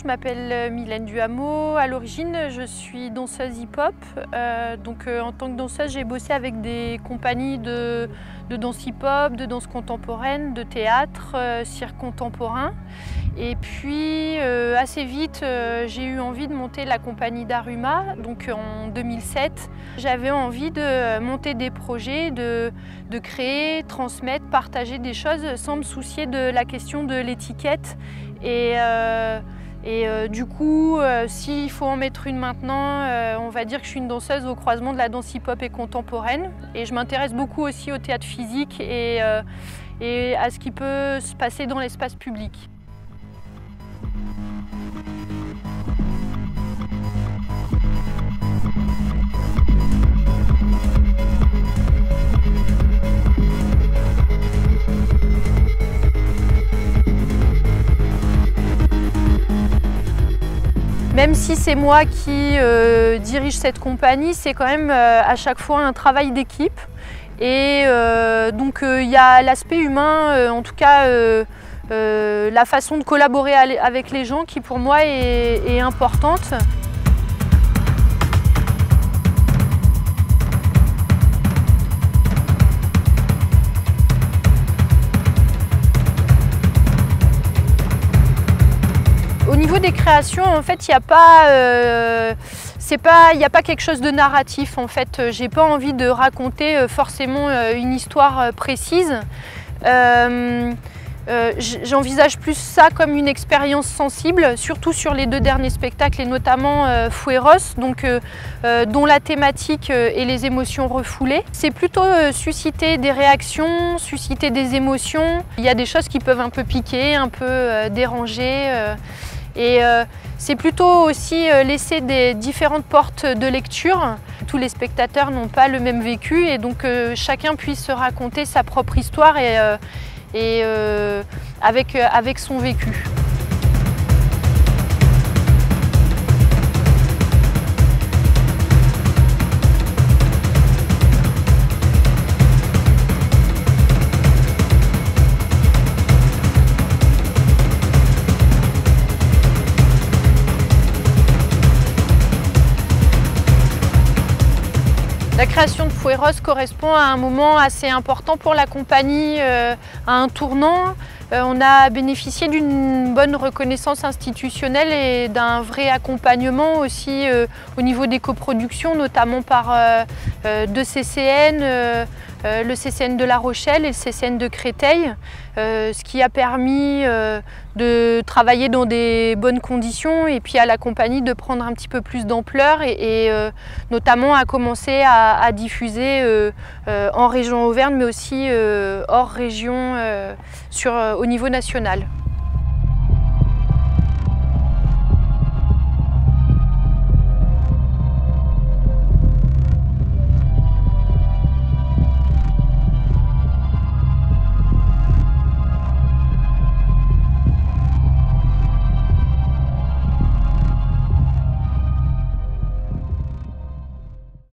m'appelle Mylène Duhameau. À l'origine, je suis danseuse hip-hop. En tant que danseuse, j'ai bossé avec des compagnies de danse hip-hop, de danse contemporaine, de théâtre, cirque contemporain. Et puis, assez vite, j'ai eu envie de monter la compagnie Daruma, donc en 2007. J'avais envie de monter des projets, de créer, transmettre, partager des choses sans me soucier de la question de l'étiquette. Du coup, s'il faut en mettre une maintenant, on va dire que je suis une danseuse au croisement de la danse hip-hop et contemporaine. Et je m'intéresse beaucoup aussi au théâtre physique et à ce qui peut se passer dans l'espace public. Même si c'est moi qui dirige cette compagnie, c'est quand même à chaque fois un travail d'équipe. Et il y a l'aspect humain, en tout cas la façon de collaborer avec les gens qui pour moi est importante. Au niveau des créations, en fait, il n'y a pas quelque chose de narratif. En fait, j'ai pas envie de raconter forcément une histoire précise. J'envisage plus ça comme une expérience sensible, surtout sur les 2 derniers spectacles et notamment Fueros, dont la thématique est les émotions refoulées. C'est plutôt susciter des réactions, susciter des émotions. Il y a des choses qui peuvent un peu piquer, un peu déranger. C'est plutôt aussi laisser des différentes portes de lecture. Tous les spectateurs n'ont pas le même vécu et donc chacun puisse se raconter sa propre histoire avec son vécu. La création de Fueros correspond à un moment assez important pour la compagnie, à un tournant. On a bénéficié d'une bonne reconnaissance institutionnelle et d'un vrai accompagnement aussi au niveau des coproductions, notamment par 2 CCN, le CCN de La Rochelle et le CCN de Créteil, ce qui a permis de travailler dans des bonnes conditions et puis à la compagnie de prendre un petit peu plus d'ampleur et notamment à commencer à diffuser en région Auvergne mais aussi hors région au niveau national.